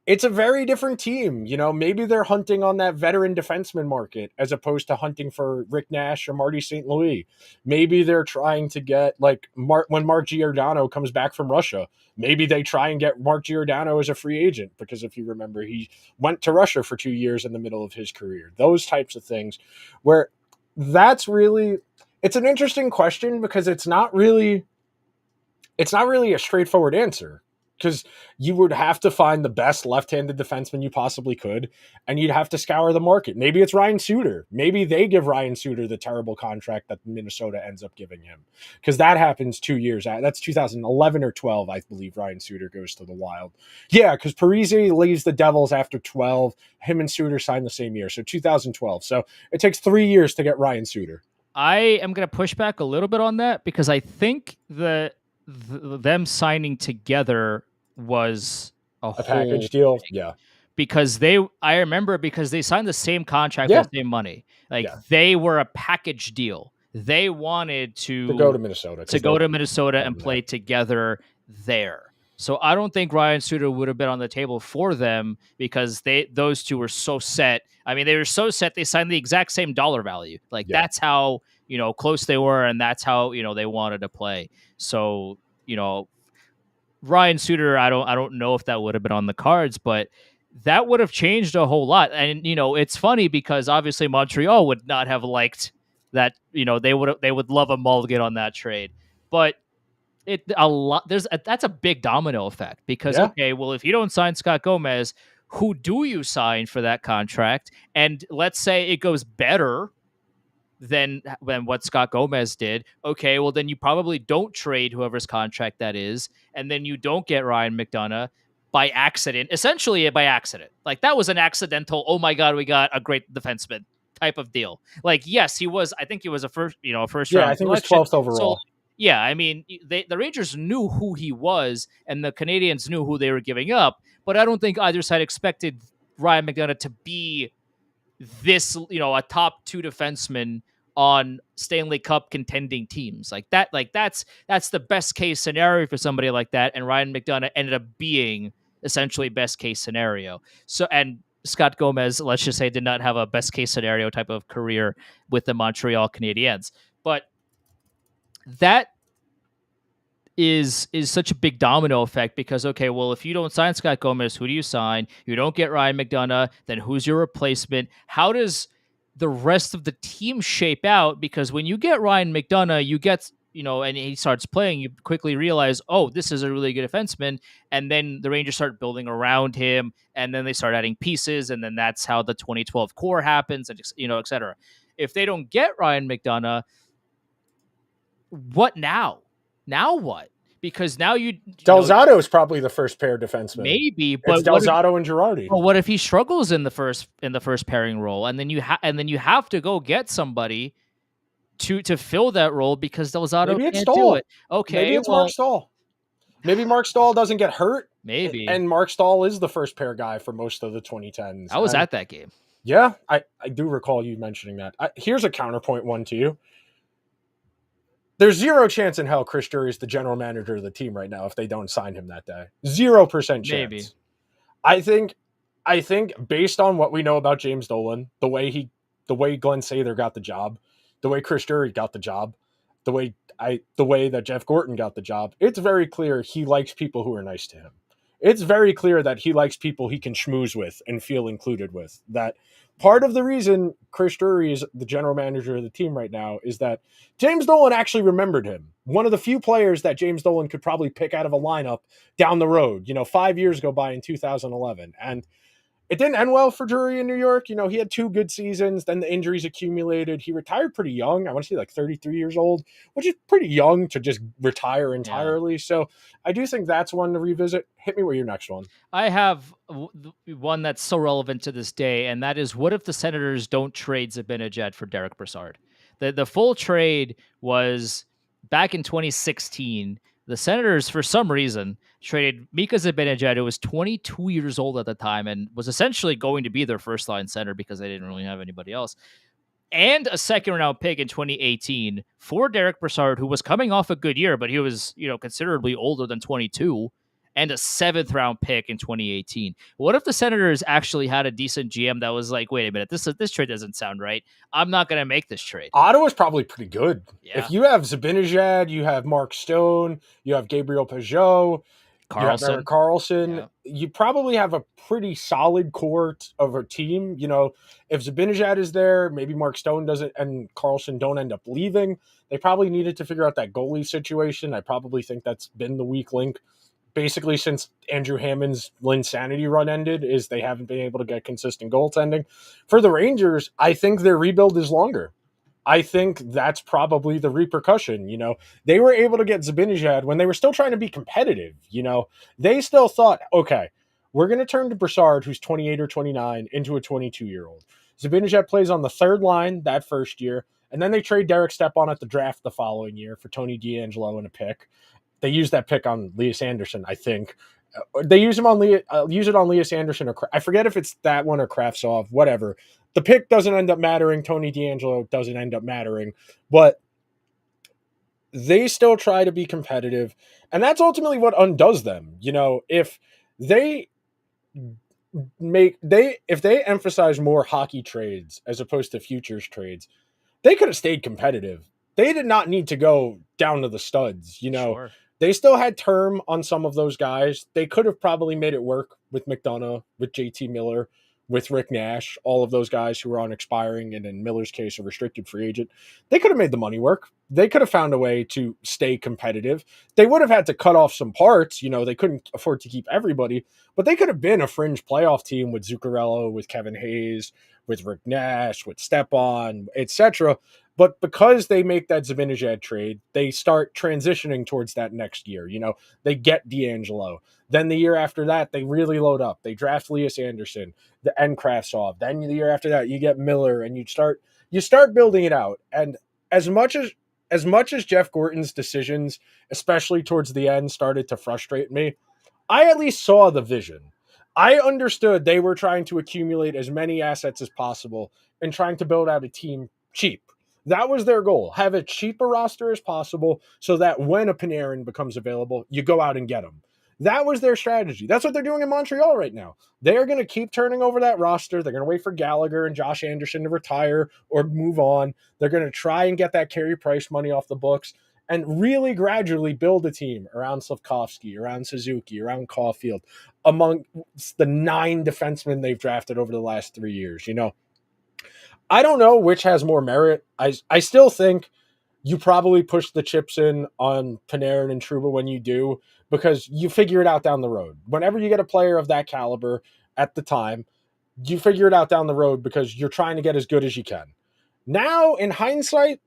it's a very different team. You know, maybe they're hunting on that veteran defenseman market as opposed to hunting for Rick Nash or Marty St. Louis. Maybe they're trying to get like when Mark Giordano comes back from Russia. Maybe they try and get Mark Giordano as a free agent, because if you remember, he went to Russia for 2 years in the middle of his career. Those types of things, where it's an interesting question, because it's not really a straightforward answer, because you would have to find the best left-handed defenseman you possibly could, and you'd have to scour the market. Maybe it's Ryan Suter. Maybe they give Ryan Suter the terrible contract that Minnesota ends up giving him, because that happens 2 years. That's 2011 or 12, I believe. Ryan Suter goes to the Wild. Yeah, because Parise leaves the Devils after 12. Him and Suter signed the same year, so 2012. So it takes 3 years to get Ryan Suter. I am going to push back a little bit on that, because I think them signing together was a package deal. Thing. Yeah. Because they signed the same contract for the same money. Like they were a package deal. They wanted to go to Minnesota and play together there. So I don't think Ryan Suter would have been on the table for them, because those two were so set. I mean, they were so set. They signed the exact same dollar value. Like that's how, you know, close they were, and that's how, you know, they wanted to play. So, you know, Ryan Suter, I don't know if that would have been on the cards, but that would have changed a whole lot. And, you know, it's funny because obviously Montreal would not have liked that. You know, they would love a mulligan on that trade, but that's a big domino effect, because okay, well, if you don't sign Scott Gomez, who do you sign for that contract? And let's say it goes better than what Scott Gomez did. Okay, well, then you probably don't trade whoever's contract that is, and then you don't get Ryan McDonagh by accident, essentially by accident. Like that was an accidental, oh my God, we got a great defenseman type of deal. Like, yes, I think he was a first round. Yeah, I think selection. It was 12th overall. So, yeah, I mean, the Rangers knew who he was, and the Canadiens knew who they were giving up, but I don't think either side expected Ryan McDonagh to be this, you know, a top 2 defenseman on Stanley Cup contending teams like that. Like that's the best case scenario for somebody like that. And Ryan McDonagh ended up being essentially best case scenario. So, and Scott Gomez, let's just say, did not have a best case scenario type of career with the Montreal Canadiens. But that is such a big domino effect because, okay, well, if you don't sign Scott Gomez, who do you sign? You don't get Ryan McDonough, then who's your replacement? How does the rest of the team shape out? Because when you get Ryan McDonough, you get, and he starts playing, you quickly realize, oh, this is a really good defenseman. And then the Rangers start building around him, and then they start adding pieces, and then that's how the 2012 core happens, and et cetera. If they don't get Ryan McDonough, what now? Now what? Because now Delzato is probably the first pair defenseman. Maybe, but it's Delzato and Girardi. But what if he struggles in the first pairing role, and then you have to go get somebody to fill that role because Delzato can't do it? Okay, maybe it's Mark Stahl. Maybe Mark Stahl doesn't get hurt. Maybe, and Mark Stahl is the first pair guy for most of the 2010s. I was at that game. Yeah, I do recall you mentioning that. Here's a counterpoint one to you. There's 0 chance in hell Chris Drury is the general manager of the team right now if they don't sign him that day. 0% chance. Maybe. I think based on what we know about James Dolan, the way Glenn Sather got the job, the way Chris Drury got the job, the way that Jeff Gorton got the job, it's very clear he likes people who are nice to him. It's very clear that he likes people he can schmooze with and feel included with. That part of the reason Chris Drury is the general manager of the team right now is that James Dolan actually remembered him. One of the few players that James Dolan could probably pick out of a lineup down the road. 5 years go by in 2011. And it didn't end well for Drury in New York. He had 2 good seasons. Then the injuries accumulated. He retired pretty young. I want to say like 33 years old, which is pretty young to just retire entirely. Yeah. So I do think that's one to revisit. Hit me with your next one. I have one that's so relevant to this day, and that is, what if the Senators don't trade Zibanejad for Derek Brassard? The full trade was back in 2016. The Senators, for some reason, traded Mika Zibanejad, who was 22 years old at the time and was essentially going to be their first-line center because they didn't really have anybody else, and a second-round pick in 2018 for Derek Brassard, who was coming off a good year, but he was, considerably older than 22, and a 7th-round pick in 2018. What if the Senators actually had a decent GM that was like, wait a minute, this trade doesn't sound right. I'm not going to make this trade. Ottawa's probably pretty good. Yeah. If you have Zibanejad, you have Mark Stone, you have Gabriel Pajot, Carlson, yeah. You probably have a pretty solid core of a team. If Zibanejad is there, maybe Mark Stone doesn't, and Carlson don't end up leaving. They probably needed to figure out that goalie situation. I probably think that's been the weak link. Basically, since Andrew Hammond's Linsanity run ended, is they haven't been able to get consistent goaltending. For the Rangers, I think their rebuild is longer. I think that's probably the repercussion. They were able to get Zibanejad when they were still trying to be competitive. They still thought, okay, we're going to turn to Brassard, who's 28 or 29, into a 22-year-old. Zibanejad plays on the 3rd line that first year, and then they trade Derek Stepan at the draft the following year for Tony DeAngelo and a pick. They use that pick on Lias Andersson, I think. They use him on Lias Andersson, or I forget if it's that one or Kravtsov, whatever. The pick doesn't end up mattering. Tony DeAngelo doesn't end up mattering, but they still try to be competitive, and that's ultimately what undoes them. If they emphasize more hockey trades as opposed to futures trades, they could have stayed competitive. They did not need to go down to the studs. Sure. They still had term on some of those guys. They could have probably made it work with McDonough, with JT Miller, with Rick Nash, all of those guys who were on expiring, and in Miller's case, a restricted free agent. They could have made the money work. They could have found a way to stay competitive. They would have had to cut off some parts. They couldn't afford to keep everybody, but they could have been a fringe playoff team with Zuccarello, with Kevin Hayes, with Rick Nash, with Stepan, etc. But because they make that Zibanejad trade, they start transitioning towards that next year. They get DeAngelo. Then the year after that, they really load up. They draft Lias Andersson, and Kravtsov. Then the year after that, you get Miller, and you start building it out. And as much as Jeff Gorton's decisions, especially towards the end, started to frustrate me, I at least saw the vision. I understood they were trying to accumulate as many assets as possible and trying to build out a team cheap. That was their goal. Have a cheaper roster as possible so that when a Panarin becomes available, you go out and get them. That was their strategy. That's what they're doing in Montreal right now. They're going to keep turning over that roster. They're going to wait for Gallagher and Josh Anderson to retire or move on. They're going to try and get that Carey Price money off the books. and really gradually build a team around Slavkovsky, around Suzuki, around Caulfield, among the 9 defensemen they've drafted over the last 3 years. I don't know which has more merit. I still think you probably push the chips in on Panarin and Trouba when you do, because you figure it out down the road. Whenever you get a player of that caliber at the time, you figure it out down the road because you're trying to get as good as you can. Now, in hindsight,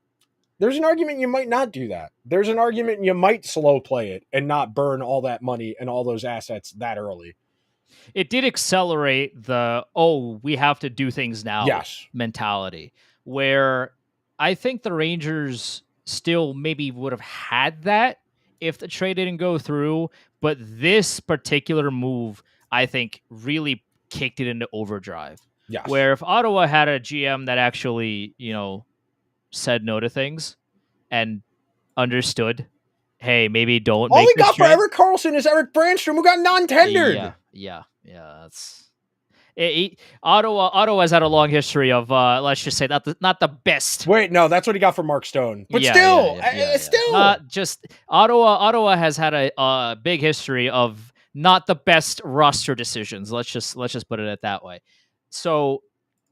there's an argument you might not do that. There's an argument you might slow play it and not burn all that money and all those assets that early. It did accelerate the, we have to do things now mentality, where I think the Rangers still maybe would have had that if the trade didn't go through. But this particular move, I think, really kicked it into overdrive. Yes. Where if Ottawa had a GM that actually, said no to things and understood, hey, maybe don't all make he got trade. For Erik Karlsson is Erik Brandstrom, who got non-tendered. Yeah. That's Ottawa's had a long history of let's just say not the best. Wait, no, that's what he got for Mark Stone. But still. Just Ottawa has had a big history of not the best roster decisions. Let's just put it that way. So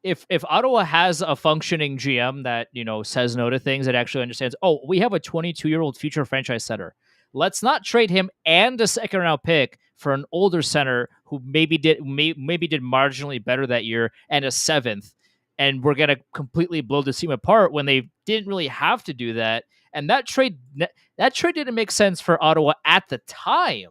if Ottawa has a functioning GM that says no to things, that actually understands, we have a 22-year-old future franchise center. Let's not trade him and a second-round pick for an older center who maybe did marginally better that year and a 7th, and we're gonna completely blow the team apart when they didn't really have to do that. And that trade didn't make sense for Ottawa at the time,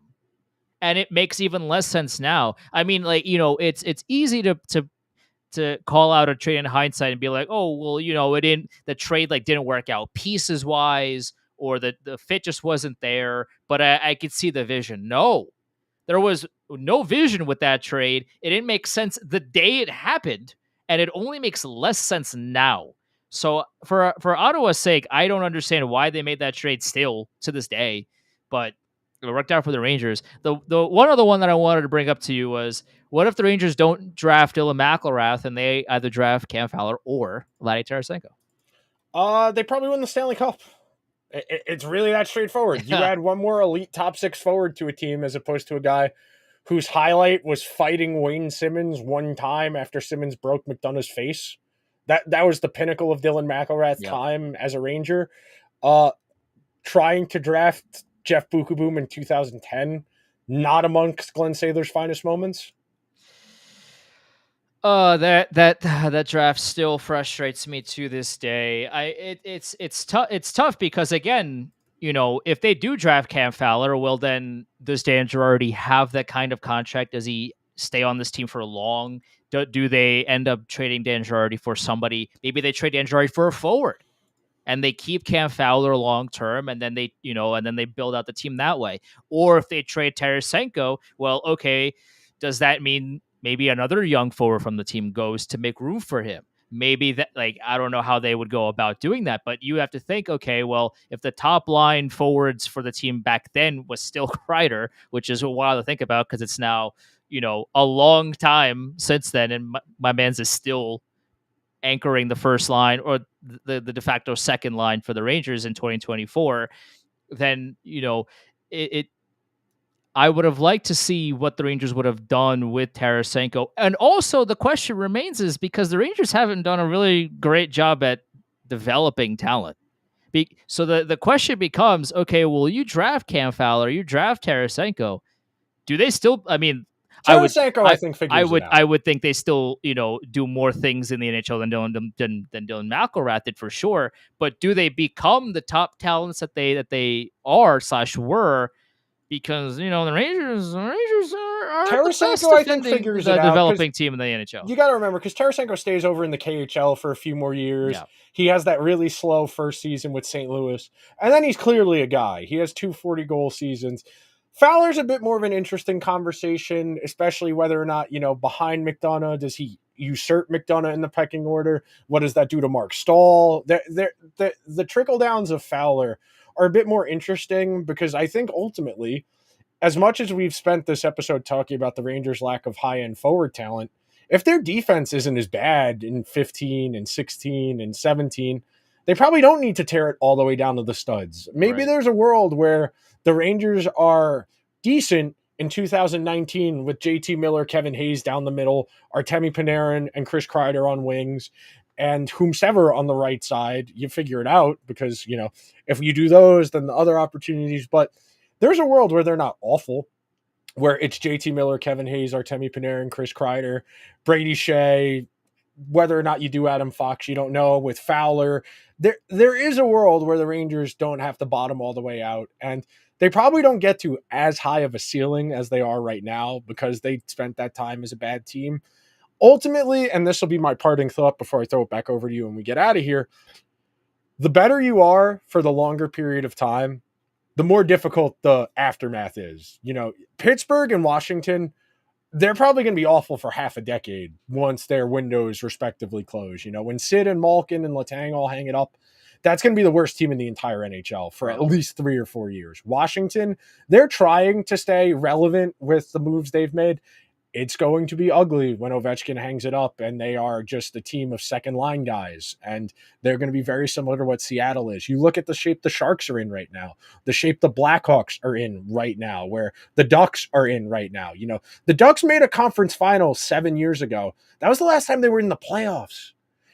and it makes even less sense now. I mean, it's easy to call out a trade in hindsight and be like, the trade didn't work out pieces wise, or the fit just wasn't there. But I could see the vision. No, there was no vision with that trade. It didn't make sense the day it happened, and it only makes less sense now. So for Ottawa's sake, I don't understand why they made that trade still to this day, but it worked out for the Rangers. The one other one that I wanted to bring up to you was, what if the Rangers don't draft Dylan McIlrath and they either draft Cam Fowler or Vladdy Tarasenko? They probably win the Stanley Cup. It's really that straightforward. You add one more elite top 6 forward to a team as opposed to a guy whose highlight was fighting Wayne Simmons one time after Simmons broke McDonough's face. That was the pinnacle of Dylan McIlrath's time as a Ranger. Trying to draft Jeff Bukaboom in 2010, not amongst Glenn Saylor's finest moments. That draft still frustrates me to this day. It's tough because, again, if they do draft Cam Fowler, well, then does Dan Girardi have that kind of contract? Does he stay on this team for long? Do they end up trading Dan Girardi for somebody? Maybe they trade Dan Girardi for a forward, and they keep Cam Fowler long term, and then they build out the team that way. Or if they trade Tarasenko, well, okay, does that mean maybe another young forward from the team goes to make room for him? Maybe that, I don't know how they would go about doing that, but you have to think, okay, well, if the top line forwards for the team back then was still Kreider, which is a while to think about because it's now, a long time since then, and my man's is still anchoring the first line or the de facto second line for the Rangers in 2024, then, I would have liked to see what the Rangers would have done with Tarasenko. And also the question remains is because the Rangers haven't done a really great job at developing talent. So the question becomes, okay, well, you draft Cam Fowler, you draft Tarasenko. Do they still, Tarasenko, I think figures it out. I would think they still, do more things in the NHL than Dylan McIlrath did for sure. But do they become the top talents that they are/were? Because the Rangers are Tarasenko, I think, figures it out. Developing team in the NHL. You got to remember, because Tarasenko stays over in the KHL for a few more years. Yeah. He has that really slow first season with St. Louis, and then he's clearly a guy. He has 2 40-goal seasons. Fowler's a bit more of an interesting conversation, especially whether or not, behind McDonough, does he usurp McDonough in the pecking order? What does that do to Mark Stahl? The trickle-downs of Fowler are a bit more interesting because I think ultimately, as much as we've spent this episode talking about the Rangers' lack of high-end forward talent, if their defense isn't as bad in 15 and 16 and 17, they probably don't need to tear it all the way down to the studs. Maybe there's a world where the Rangers are decent in 2019 with JT Miller, Kevin Hayes down the middle, Artemi Panarin and Chris Kreider on wings, and whomsoever on the right side. You figure it out because, if you do those, then the other opportunities. But there's a world where they're not awful, where it's JT Miller, Kevin Hayes, Artemi Panarin, Chris Kreider, Brady Shea. Whether or not you do Adam Fox, you don't know. With Fowler, there is a world where the Rangers don't have to bottom all the way out, and they probably don't get to as high of a ceiling as they are right now because they spent that time as a bad team. Ultimately, and this will be my parting thought before I throw it back over to you and we get out of here, the better you are for the longer period of time, the more difficult the aftermath is. Pittsburgh and Washington, they're probably going to be awful for half a decade once their windows respectively close. When Sid and Malkin and Letang all hang it up, that's going to be the worst team in the entire NHL for at least 3 or 4 years. Washington, they're trying to stay relevant with the moves they've made. It's going to be ugly when Ovechkin hangs it up and they are just a team of second line guys. And they're going to be very similar to what Seattle is. You look at the shape the Sharks are in right now, the shape the Blackhawks are in right now, where the Ducks are in right now. The Ducks made a conference final 7 years ago. That was the last time they were in the playoffs.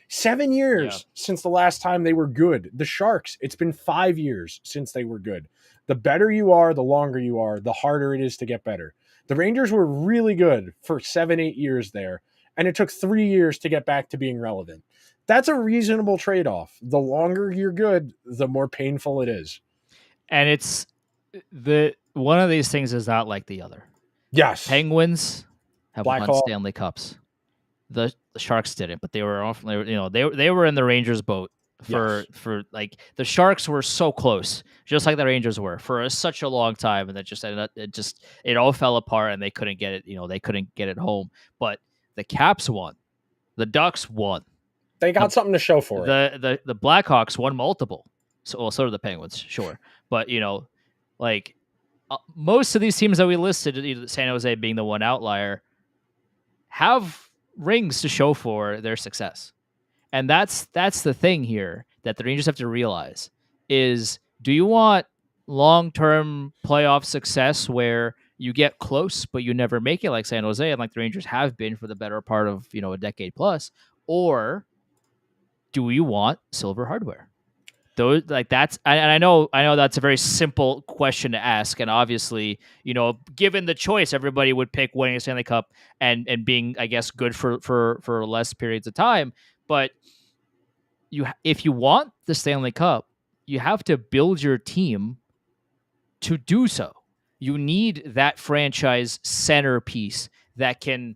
7 years since the last time they were good. The Sharks, it's been 5 years since they were good. The better you are, the longer you are, the harder it is to get better. The Rangers were really good for 7-8 years there, and it took 3 years to get back to being relevant. That's a reasonable trade-off. The longer you're good, the more painful it is. And it's one of these things is not like the other. Yes. Penguins have won Stanley Cups. The Sharks didn't, but they were often, they were in the Rangers boat for like the Sharks were so close, just like the Rangers were for such a long time, and it all fell apart, and they couldn't get it. They couldn't get it home. But the Caps won, the Ducks won. They got something to show for it. The Blackhawks won multiple. So did the Penguins, sure, but most of these teams that we listed, San Jose being the one outlier, have rings to show for their success. And that's the thing here that the Rangers have to realize is, do you want long-term playoff success where you get close but you never make it like San Jose and like the Rangers have been for the better part of, a decade plus, or do you want silver hardware? Those that's, and I know that's a very simple question to ask, and obviously, given the choice, everybody would pick winning a Stanley Cup and being, I guess, good for less periods of time. But if you want the Stanley Cup, you have to build your team to do so. You need that franchise centerpiece that can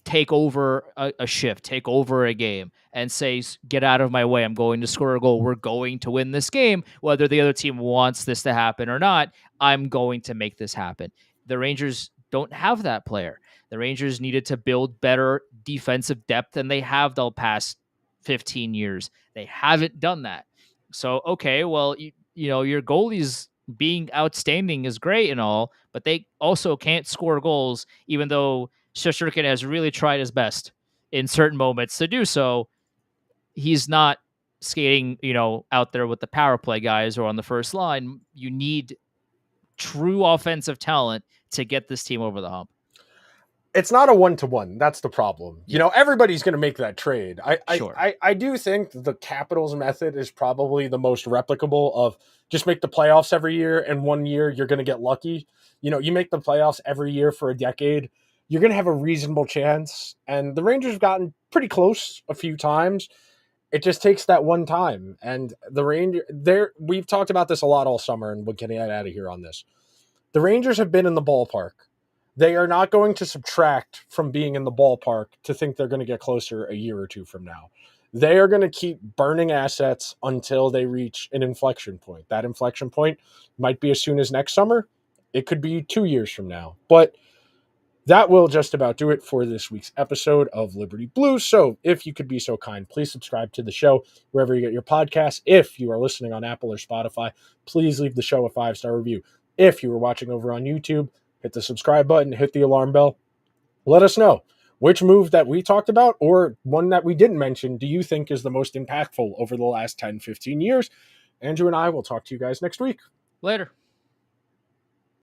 take over a shift, take over a game, and say, get out of my way. I'm going to score a goal. We're going to win this game. Whether the other team wants this to happen or not, I'm going to make this happen. The Rangers don't have that player. The Rangers needed to build better defensive depth than they have the past 15 years. They haven't done that. So, okay, well, your goalies being outstanding is great and all, but they also can't score goals, even though Shesterkin has really tried his best in certain moments to do so. He's not skating, out there with the power play guys or on the first line. You need true offensive talent to get this team over the hump. It's not a 1-to-1. That's the problem. Everybody's going to make that trade. I do think the Capitals method is probably the most replicable of just make the playoffs every year, and 1 year you're going to get lucky. You make the playoffs every year for a decade, you're going to have a reasonable chance. And the Rangers have gotten pretty close a few times. It just takes that one time. And the Rangers, we've talked about this a lot all summer, and we're getting out of here on this. The Rangers have been in the ballpark. They are not going to subtract from being in the ballpark to think they're going to get closer a year or two from now. They are going to keep burning assets until they reach an inflection point. That inflection point might be as soon as next summer. It could be 2 years from now. But that will just about do it for this week's episode of Liberty Blue. So if you could be so kind, please subscribe to the show wherever you get your podcasts. If you are listening on Apple or Spotify, please leave the show a 5-star review. If you are watching over on YouTube, hit the subscribe button, hit the alarm bell. Let us know which move that we talked about or one that we didn't mention do you think is the most impactful over the last 10, 15 years? Andrew and I will talk to you guys next week. Later.